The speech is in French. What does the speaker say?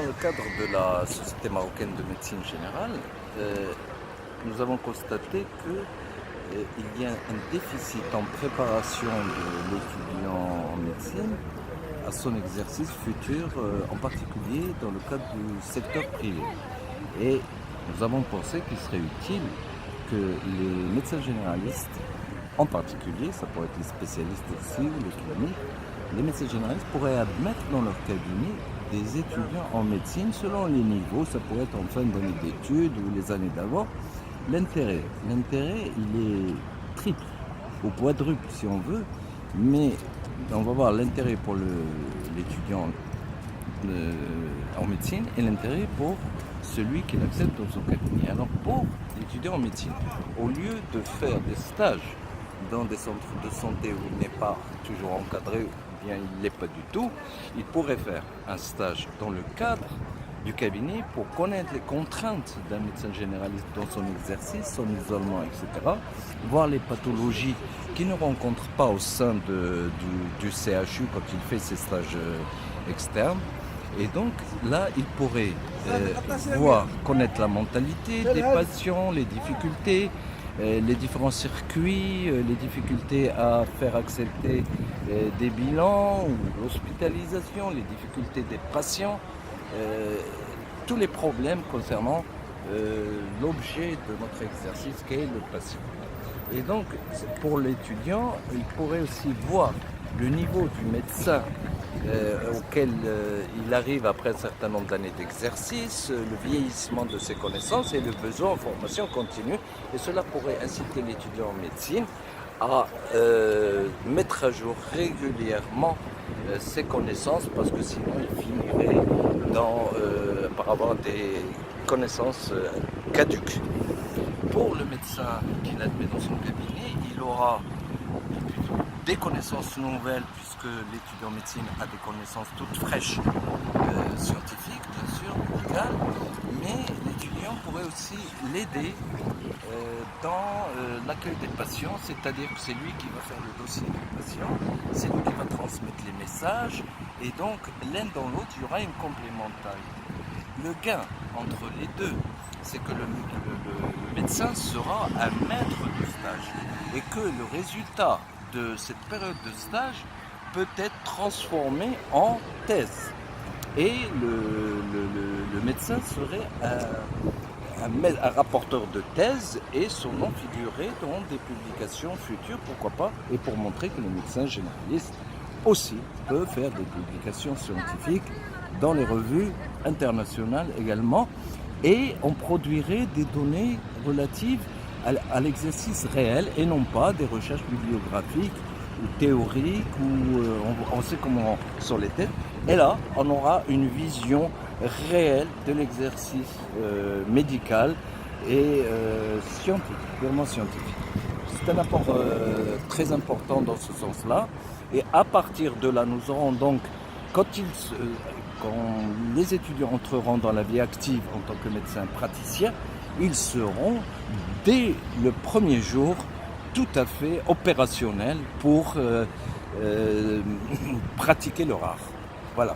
dans le cadre de la Société marocaine de médecine générale, nous avons constaté qu'il y a un déficit en préparation de l'étudiant en médecine à son exercice futur, en particulier dans le cadre du secteur privé. Et nous avons pensé qu'il serait utile que les médecins généralistes, en particulier, ça pourrait être les spécialistes aussi ou les cliniques, les médecins généralistes pourraient admettre dans leur cabinet des étudiants en médecine selon les niveaux. Ça pourrait être en fin d'année d'études ou les années d'avant. L'intérêt, il est triple ou quadruple si on veut, mais on va voir l'intérêt pour l'étudiant en médecine et l'intérêt pour celui qui l'accepte dans son cabinet. Alors pour l'étudiant en médecine, au lieu de faire des stages dans des centres de santé où il n'est pas toujours encadré, ou bien il ne l'est pas du tout, il pourrait faire un stage dans le cadre du cabinet pour connaître les contraintes d'un médecin généraliste dans son exercice, son isolement, etc. Voir les pathologies qu'il ne rencontre pas au sein du CHU quand il fait ses stages externes. Et donc là, il pourrait connaître la mentalité des patients, les difficultés, les différents circuits, les difficultés à faire accepter des bilans ou l'hospitalisation, les difficultés des patients, tous les problèmes concernant l'objet de notre exercice qui est le patient. Et donc pour l'étudiant, il pourrait aussi voir le niveau du médecin auquel il arrive après un certain nombre d'années d'exercice, le vieillissement de ses connaissances et le besoin en formation continue. Et cela pourrait inciter l'étudiant en médecine à mettre à jour régulièrement ses connaissances, parce que sinon il finirait par avoir des connaissances caduques. Pour le médecin qui l'admet dans son cabinet, il aura des connaissances nouvelles, puisque l'étudiant en médecine a des connaissances toutes fraîches, scientifiques bien sûr, médicales, mais l'étudiant pourrait aussi l'aider dans l'accueil des patients, c'est-à-dire que c'est lui qui va faire le dossier du patient, c'est lui qui va transmettre les messages, et donc l'un dans l'autre, il y aura une complémentarité. Le gain entre les deux, c'est que le médecin sera un maître du stage, et que le résultat de cette période de stage peut être transformé en thèse. Et le médecin serait un rapporteur de thèse et son nom figurerait dans des publications futures, pourquoi pas, et pour montrer que le médecin généraliste aussi peut faire des publications scientifiques dans les revues internationales également, et on produirait des données relatives à l'exercice réel et non pas des recherches bibliographiques ou théoriques où on sait comment sont les têtes. Et là, on aura une vision réelle de l'exercice médical et scientifique, purement scientifique. C'est un apport très important dans ce sens-là. Et à partir de là, nous aurons donc, quand les étudiants entreront dans la vie active en tant que médecins praticiens, ils seront dès le premier jour tout à fait opérationnels pour pratiquer leur art. Voilà.